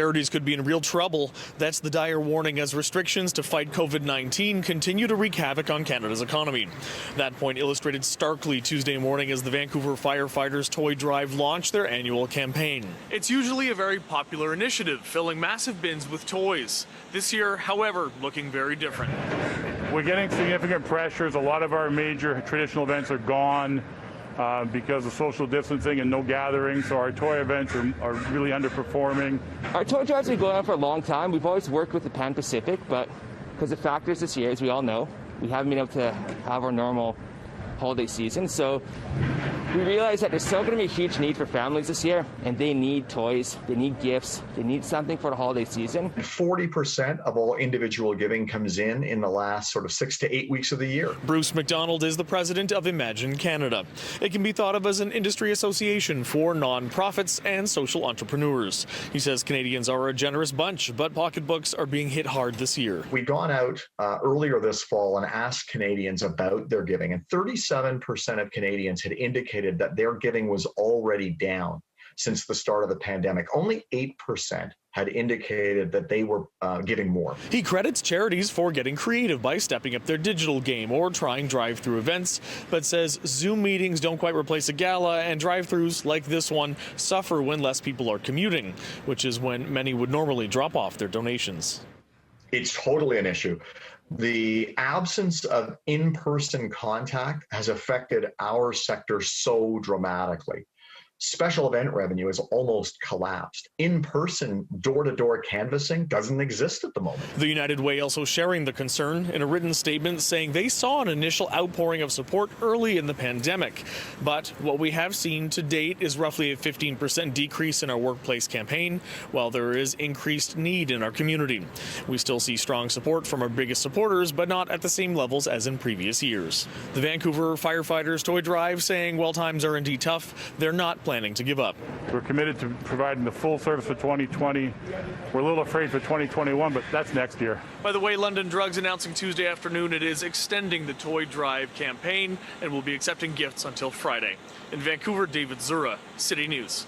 Charities could be in real trouble. That's the dire warning as restrictions to fight COVID-19 continue to wreak havoc on Canada's economy. That point illustrated starkly Tuesday morning as the Vancouver Firefighters Toy Drive launched their annual campaign. It's usually a very popular initiative, filling massive bins with toys. This year, however, looking very different. We're getting significant pressures. A lot of our major traditional events are gone because of social distancing and no gathering, so our toy events are really underperforming. Our toy drives have been going on for a long time. We've always worked with the Pan Pacific, but because of factors this year, as we all know, we haven't been able to have our normal holiday season. So we realize that there's still going to be a huge need for families this year, and they need toys, they need gifts, they need something for the holiday season. 40% of all individual giving comes in the last sort of 6 to 8 weeks of the year. Bruce McDonald is the president of Imagine Canada. It can be thought of as an industry association for nonprofits and social entrepreneurs. He says Canadians are a generous bunch, but pocketbooks are being hit hard this year. We'd gone out earlier this fall and asked Canadians about their giving, and 37% of Canadians had indicated that their giving was already down since the start of the pandemic. Only 8% had indicated that they were giving more. He credits charities for getting creative by stepping up their digital game or trying drive-through events, but says Zoom meetings don't quite replace a gala, and drive-throughs like this one suffer when less people are commuting, which is when many would normally drop off their donations. It's totally an issue. The absence of in-person contact has affected our sector so dramatically. Special event revenue has almost collapsed. In-person, door-to-door canvassing doesn't exist at the moment. The United Way also sharing the concern in a written statement, saying they saw an initial outpouring of support early in the pandemic. But what we have seen to date is roughly a 15% decrease in our workplace campaign, while there is increased need in our community. We still see strong support from our biggest supporters, but not at the same levels as in previous years. The Vancouver Firefighters Toy Drive saying while times are indeed tough, they're not planning to give up. We're committed to providing the full service for 2020. We're a little afraid for 2021, but that's next year. By the way, London Drugs announcing Tuesday afternoon it is extending the Toy Drive campaign and will be accepting gifts until Friday. In Vancouver, David Zura, City News.